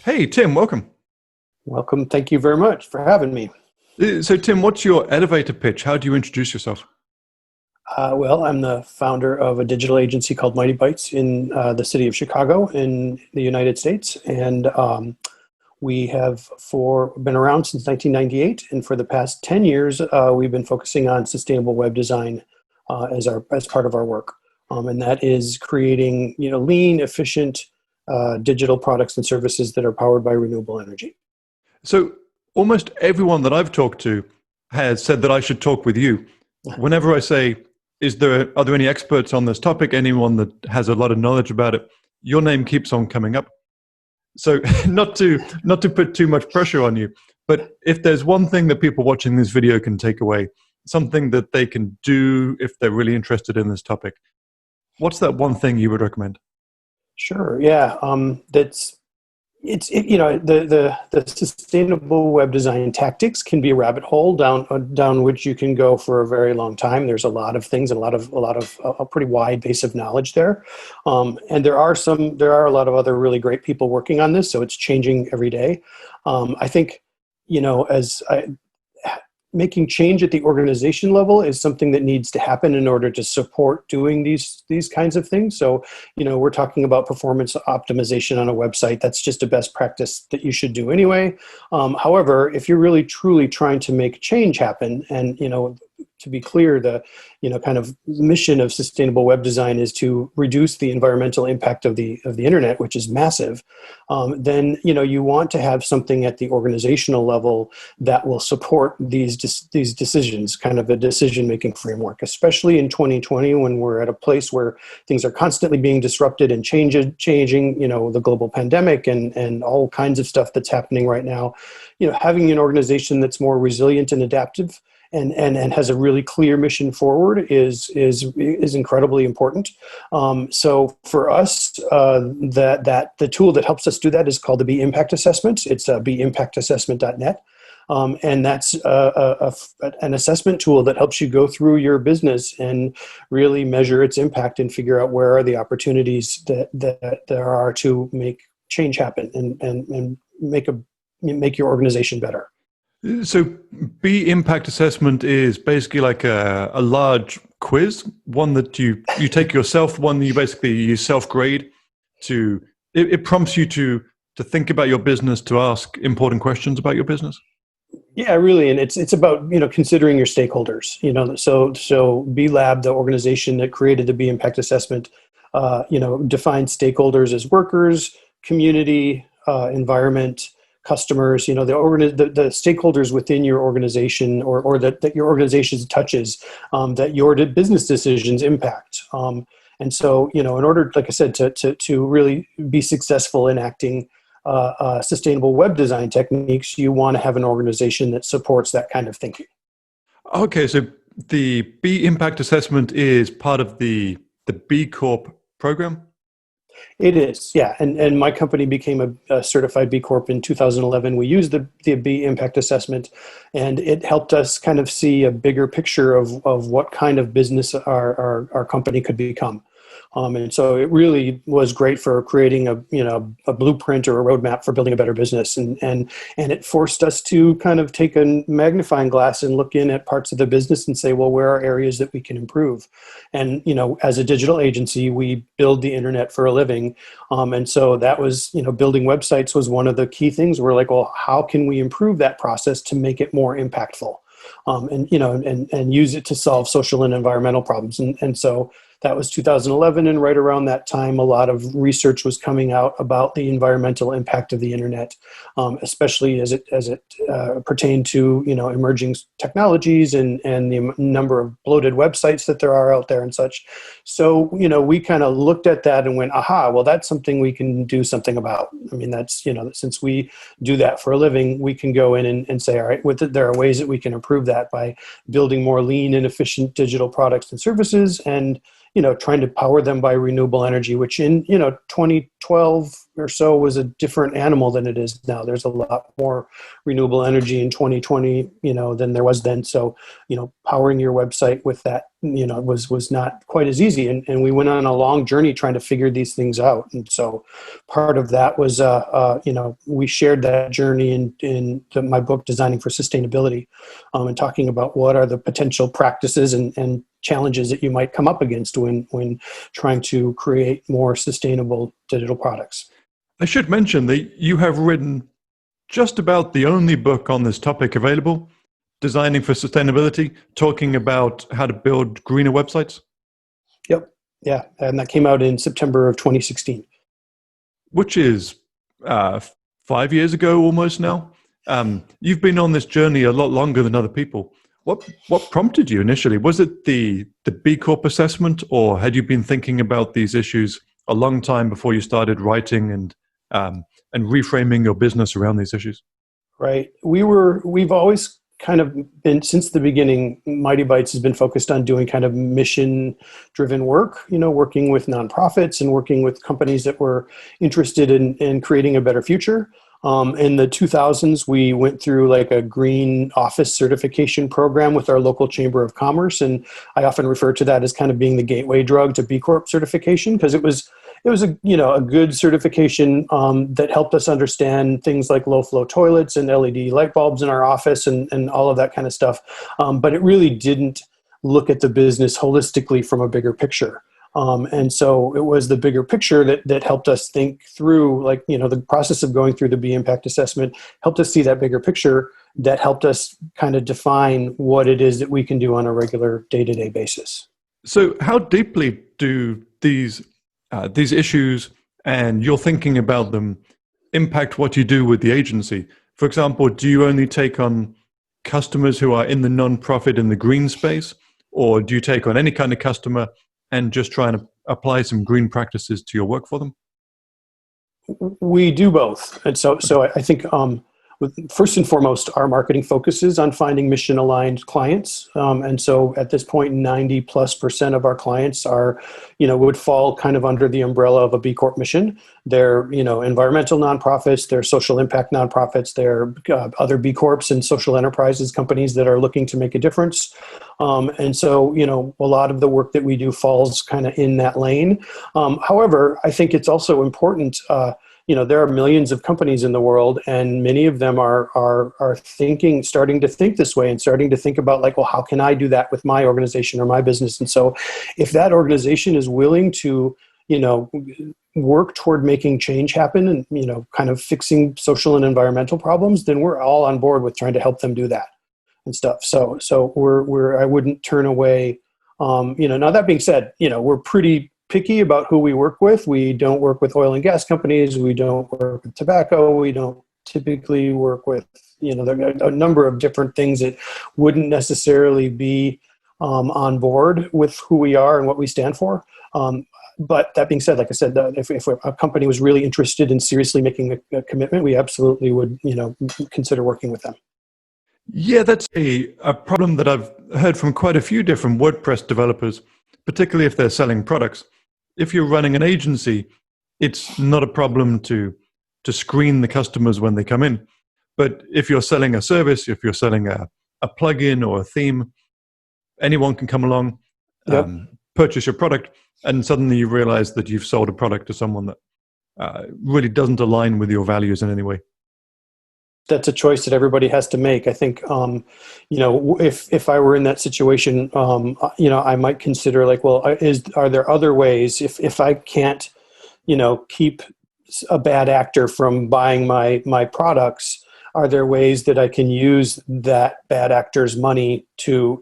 Hey, Tim, welcome. Welcome. Thank you very much for having me. So, Tim, what's your elevator pitch? How do you introduce yourself? Well, I'm the founder of a digital agency called Mightybytes in the city of Chicago in the United States. And we have been around since 1998. And for the past 10 years, we've been focusing on sustainable web design as part of our work. And that is creating lean, efficient digital products and services that are powered by renewable energy. So, almost everyone that I've talked to has said that I should talk with you. Whenever I say, are there any experts on this topic, anyone that has a lot of knowledge about it, your name keeps on coming up. So not to put too much pressure on you, but if there's one thing that people watching this video can take away, something that they can do if they're really interested in this topic, what's that one thing you would recommend? Sure. Yeah. The sustainable web design tactics can be a rabbit hole down which you can go for a very long time. There's a lot of things and a lot of a pretty wide base of knowledge there, and there are a lot of other really great people working on this. So it's changing every day. I think making change at the organization level is something that needs to happen in order to support doing these kinds of things. So, we're talking about performance optimization on a website. That's just a best practice that you should do anyway. However, if you're really truly trying to make change happen, and to be clear, the kind of mission of sustainable web design is to reduce the environmental impact of the internet, which is massive. Then you want to have something at the organizational level that will support these decisions, kind of a decision-making framework, especially in 2020 when we're at a place where things are constantly being disrupted and changing. The global pandemic and all kinds of stuff that's happening right now. Having an organization that's more resilient and adaptive and has a really clear mission forward is incredibly important. So for us, that the tool that helps us do that is called the B Impact Assessment. It's bimpactassessment.net. And that's an assessment tool that helps you go through your business and really measure its impact and figure out where are the opportunities that there are to make change happen and make your organization better. So B Impact Assessment is basically like a large quiz, one that you take yourself, one that you self-grade to, it prompts you to think about your business, to ask important questions about your business. Yeah, really. And it's about, considering your stakeholders, so B Lab, the organization that created the B Impact Assessment, defined stakeholders as workers, community, environment, customers, the stakeholders within your organization or that your organization touches, that your business decisions impact. And so, in order, like I said, to really be successful in acting sustainable web design techniques, you want to have an organization that supports that kind of thinking. Okay, so the B Impact Assessment is part of the B Corp program? It is, yeah. And my company became a certified B Corp in 2011. We used the B Impact Assessment, and it helped us kind of see a bigger picture of what kind of business our company could become. And so it really was great for creating a blueprint or a roadmap for building a better business. And it forced us to kind of take a magnifying glass and look in at parts of the business and say, well, where are areas that we can improve? And, as a digital agency, we build the internet for a living. And so that was, building websites was one of the key things. We're like, well, how can we improve that process to make it more impactful? And use it to solve social and environmental problems. And so that was 2011, and right around that time, a lot of research was coming out about the environmental impact of the internet, especially as it pertained to emerging technologies and the number of bloated websites that there are out there and such. So we kind of looked at that and went, aha, well, that's something we can do something about. I mean, that's since we do that for a living, we can go in and say, all right, there are ways that we can improve that by building more lean and efficient digital products and services, and trying to power them by renewable energy, which in 2012 or so was a different animal than it is now. There's a lot more renewable energy in 2020 than there was then. So powering your website with that was not quite as easy, and we went on a long journey trying to figure these things out. And so part of that was we shared that journey in my book Designing for Sustainability, and talking about what are the potential practices and challenges that you might come up against when trying to create more sustainable digital products. I should mention that you have written just about the only book on this topic available, Designing for Sustainability, talking about how to build greener websites. Yep. Yeah. And that came out in September of 2016. Which is 5 years ago almost now. You've been on this journey a lot longer than other people. What prompted you initially? Was it the B Corp assessment, or had you been thinking about these issues a long time before you started writing and reframing your business around these issues? Right. We've always kind of been, since the beginning, Mightybytes has been focused on doing kind of mission-driven work, working with nonprofits and working with companies that were interested in creating a better future. In the 2000s, we went through like a green office certification program with our local chamber of commerce. And I often refer to that as kind of being the gateway drug to B Corp certification, because it was a good certification that helped us understand things like low flow toilets and LED light bulbs in our office and all of that kind of stuff. But it really didn't look at the business holistically from a bigger picture. And so it was the bigger picture that helped us think through, the process of going through the B impact assessment helped us see that bigger picture that helped us kind of define what it is that we can do on a regular day-to-day basis. So how deeply do these issues and your thinking about them impact what you do with the agency? For example, do you only take on customers who are in the nonprofit in the green space, or do you take on any kind of customer and just try and apply some green practices to your work for them? We do both. And so I think first and foremost, our marketing focuses on finding mission-aligned clients. And so at this point, 90+% of our clients would fall kind of under the umbrella of a B Corp mission. They're, environmental nonprofits, they're social impact nonprofits, they're other B Corps and social enterprises companies that are looking to make a difference. And so, a lot of the work that we do falls kind of in that lane. However, I think it's also important, there are millions of companies in the world, and many of them are starting to think this way and starting to think about how can I do that with my organization or my business? And so if that organization is willing to, work toward making change happen and, kind of fixing social and environmental problems, then we're all on board with trying to help them do that and stuff. So I wouldn't turn away, now that being said, we're pretty picky about who we work with. We don't work with oil and gas companies. We don't work with tobacco. We don't typically work with, there are a number of different things that wouldn't necessarily be on board with who we are and what we stand for. But that being said, like I said, if a company was really interested in seriously making a commitment, we absolutely would, consider working with them. Yeah, that's a problem that I've heard from quite a few different WordPress developers, particularly if they're selling products. If you're running an agency, it's not a problem to screen the customers when they come in. But if you're selling a service, if you're selling a plugin or a theme, anyone can come along, purchase your product, and suddenly you realize that you've sold a product to someone that really doesn't align with your values in any way. That's a choice that everybody has to make. I think, if I were in that situation, I might consider are there other ways if I can't, keep a bad actor from buying my products? Are there ways that I can use that bad actor's money to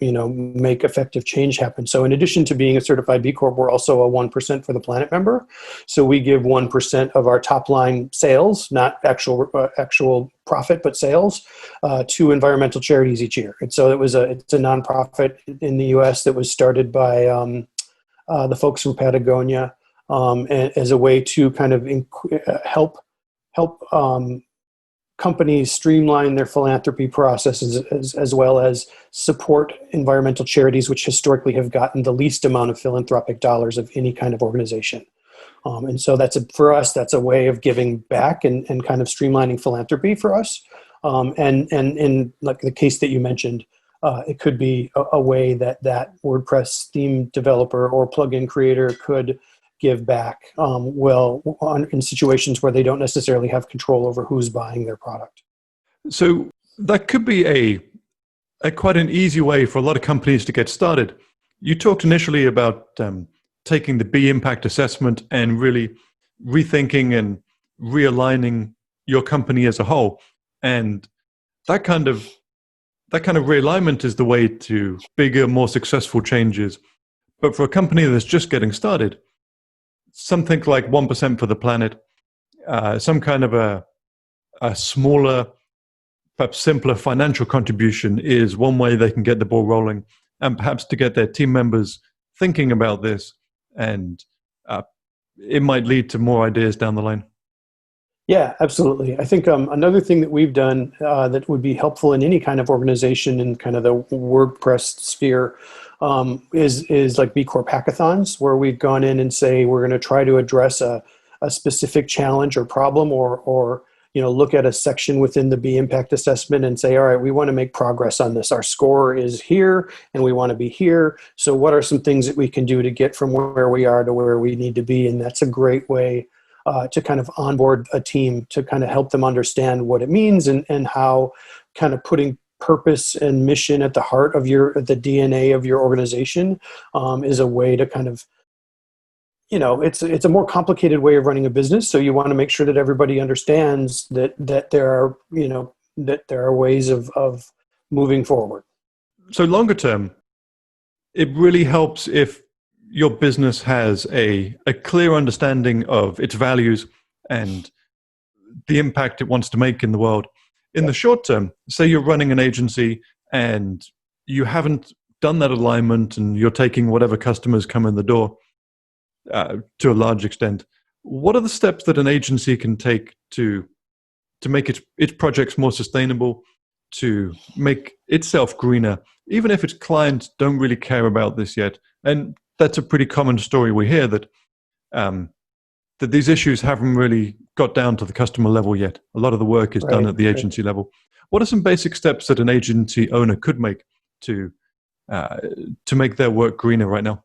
make effective change happen? So in addition to being a certified B Corp, we're also a 1% for the Planet member. So we give 1% of our top line sales, not actual profit, but sales, to environmental charities each year. And so it's a nonprofit in the U.S. that was started by the folks from Patagonia, and as a way to kind of help companies streamline their philanthropy processes as well as support environmental charities, which historically have gotten the least amount of philanthropic dollars of any kind of organization. And so for us, that's a way of giving back and kind of streamlining philanthropy for us. And in like the case that you mentioned, it could be a way that WordPress theme developer or plugin creator could give back in situations where they don't necessarily have control over who's buying their product. So that could be a quite an easy way for a lot of companies to get started. You talked initially about taking the B impact assessment and really rethinking and realigning your company as a whole. And that kind of realignment is the way to bigger, more successful changes. But for a company that's just getting started, something like 1% for the planet, some kind of a smaller, perhaps simpler financial contribution is one way they can get the ball rolling, and perhaps to get their team members thinking about this, and it might lead to more ideas down the line. Yeah, absolutely. I think another thing that we've done that would be helpful in any kind of organization in kind of the WordPress sphere is like B Corp hackathons, where we've gone in and say we're going to try to address a specific challenge or problem, or look at a section within the B impact assessment and say, all right, we want to make progress on this. Our score is here and we want to be here. So what are some things that we can do to get from where we are to where we need to be? And that's a great way to kind of onboard a team, to kind of help them understand what it means and how kind of putting purpose and mission at the heart of the DNA of your organization is a way to kind of, it's a more complicated way of running a business. So you want to make sure that everybody understands that there are ways of moving forward. So longer term, it really helps if your business has a clear understanding of its values and the impact it wants to make in the world. In the short term, say you're running an agency and you haven't done that alignment and you're taking whatever customers come in the door to a large extent. What are the steps that an agency can take to make its projects more sustainable, to make itself greener, even if its clients don't really care about this yet? And that's a pretty common story we hear, that these issues haven't really got down to the customer level yet. A lot of the work is done at the agency level. What are some basic steps that an agency owner could make to make their work greener right now?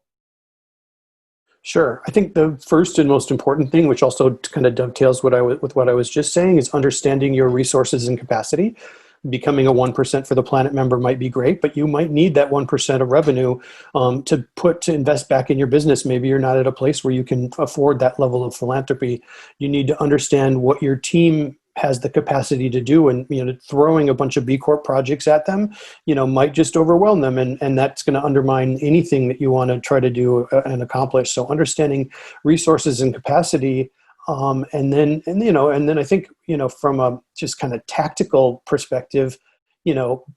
Sure. I think the first and most important thing, which also kind of dovetails with what I was just saying, is understanding your resources and capacity. Becoming a 1% for the planet member might be great, but you might need that 1% of revenue to invest back in your business. Maybe you're not at a place where you can afford that level of philanthropy. You need to understand what your team has the capacity to do, and throwing a bunch of B Corp projects at them might just overwhelm them, and that's going to undermine anything that you want to try to do and accomplish. So understanding resources and capacity, and then I think from a just kind of tactical perspective,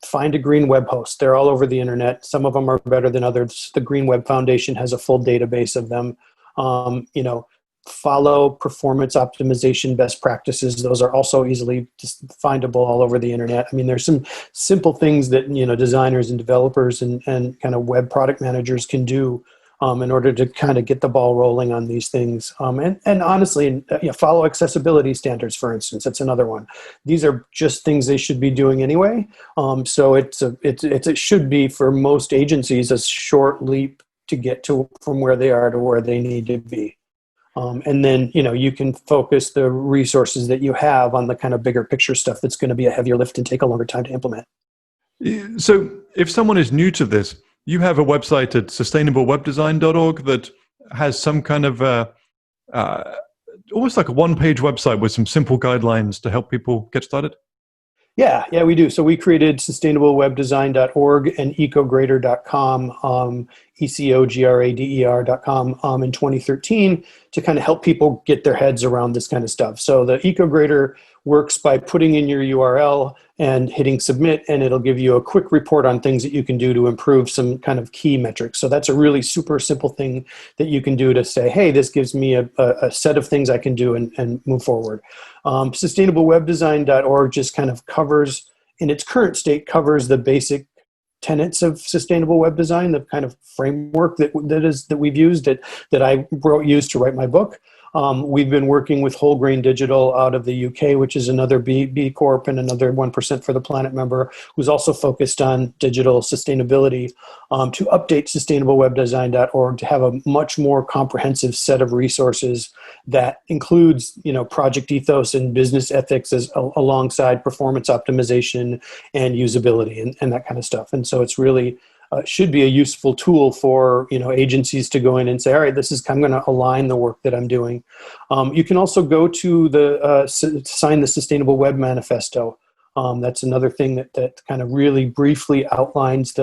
find a green web host. They're all over the internet. Some of them are better than others. The Green Web Foundation has a full database of them. Follow performance optimization best practices. Those are also easily just findable all over the internet. I mean, there's some simple things that designers and developers and kind of web product managers can do in order to kind of get the ball rolling on these things. And honestly, follow accessibility standards, for instance. That's another one. These are just things they should be doing anyway. So it should be, for most agencies, a short leap to get from where they are to where they need to be. And then, you can focus the resources that you have on the kind of bigger picture stuff that's going to be a heavier lift and take a longer time to implement. So if someone is new to this, you have a website at sustainablewebdesign.org that has some kind of almost like a one-page website with some simple guidelines to help people get started? Yeah, we do. So we created sustainablewebdesign.org and ecograder.com, ECOGRADER.com in 2013 to kind of help people get their heads around this kind of stuff. So the EcoGrader works by putting in your URL and hitting submit, and it'll give you a quick report on things that you can do to improve some kind of key metrics. So that's a really super simple thing that you can do to say, hey, this gives me a set of things I can do and move forward. SustainableWebDesign.org just kind of covers, in its current state, covers the basic tenets of sustainable web design, the kind of framework that we've used, that I used to write my book. We've been working with Whole Grain Digital out of the UK, which is another B Corp and another 1% for the Planet member, who's also focused on digital sustainability, to update sustainablewebdesign.org to have a much more comprehensive set of resources that includes, project ethos and business ethics alongside performance optimization and usability and that kind of stuff. And so it's really should be a useful tool for agencies to go in and say, all right, I'm going to align the work that I'm doing. You can also go to sign the Sustainable Web Manifesto. That's another thing that kind of really briefly outlines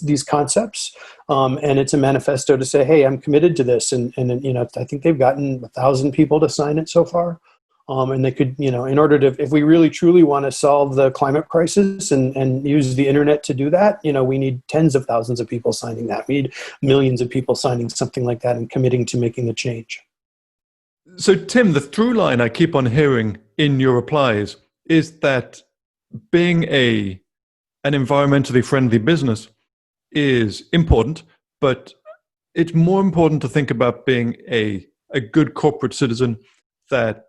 these concepts, and it's a manifesto to say, hey, I'm committed to this, and I think they've gotten 1,000 people to sign it so far. And they could, in order to, if we really truly want to solve the climate crisis and use the internet to do that, we need tens of thousands of people signing that. We need millions of people signing something like that and committing to making the change. So, Tim, the through line I keep on hearing in your replies is that being an environmentally friendly business is important, but it's more important to think about being a good corporate citizen, that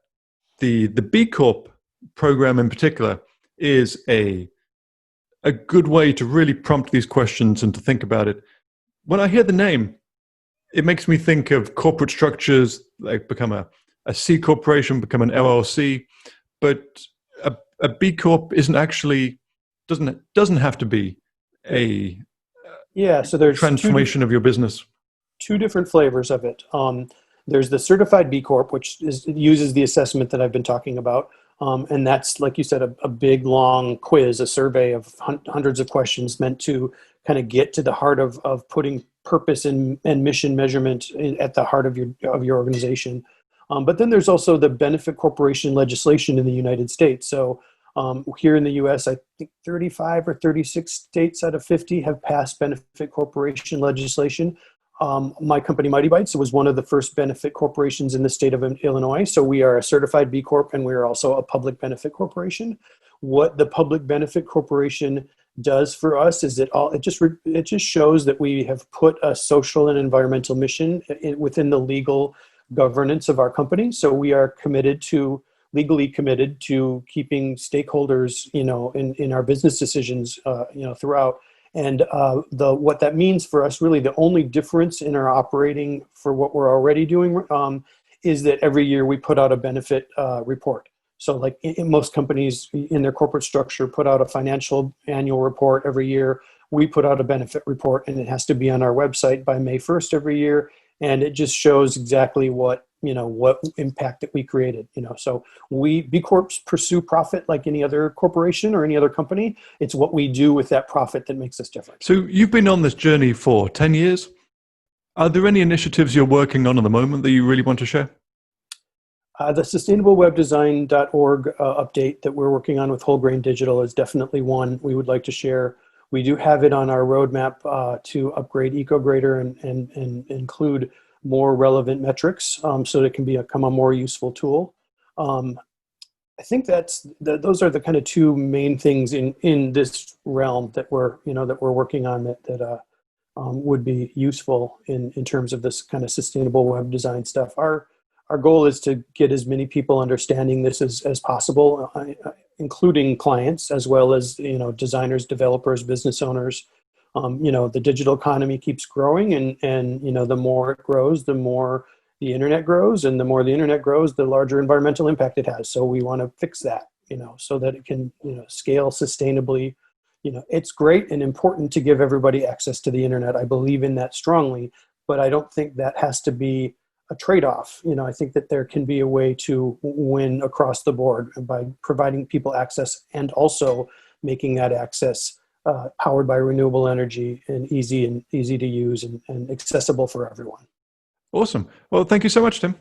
the B Corp program in particular is a good way to really prompt these questions and to think about it. When I hear the name, it makes me think of corporate structures, like become a C corporation, become an LLC, but a B Corp isn't actually, doesn't have to be a so there's transformation of your business. Two different flavors of it. There's the certified B Corp, which uses the assessment that I've been talking about. And that's, like you said, a big, long quiz, a survey of hundreds of questions meant to kind of get to the heart of putting purpose and mission measurement at the heart of your organization. But then there's also the benefit corporation legislation in the United States. So here in the US, I think 35 or 36 states out of 50 have passed benefit corporation legislation. My company, Mightybytes, was one of the first benefit corporations in the state of Illinois. So we are a certified B Corp, and we are also a public benefit corporation. What the public benefit corporation does for us is it just shows that we have put a social and environmental mission within the legal governance of our company. So we are legally committed to keeping stakeholders, in our business decisions, throughout. And what that means for us, really, the only difference in our operating for what we're already doing is that every year we put out a benefit report. So like in most companies in their corporate structure put out a financial annual report every year. We put out a benefit report, and it has to be on our website by May 1st every year. And it just shows exactly what impact that we created. So B Corps pursue profit like any other corporation or any other company. It's what we do with that profit that makes us different. So you've been on this journey for 10 years. Are there any initiatives you're working on at the moment that you really want to share? The SustainableWebDesign.org update that we're working on with Whole Grain Digital is definitely one we would like to share. We do have it on our roadmap to upgrade EcoGrader and include more relevant metrics so that it can become a more useful tool. I think those are the kind of two main things in this realm that we're working on that would be useful in terms of this kind of sustainable web design stuff. Our goal is to get as many people understanding this as possible, including clients as well as designers, developers, business owners. The digital economy keeps growing, and the more it grows, the more the internet grows, and the more the internet grows, the larger environmental impact it has. So we want to fix that, so that it can scale sustainably. It's great and important to give everybody access to the internet. I believe in that strongly, but I don't think that has to be a trade-off. I think that there can be a way to win across the board by providing people access and also making that access powered by renewable energy and easy to use and accessible for everyone. Awesome. Well, thank you so much, Tim.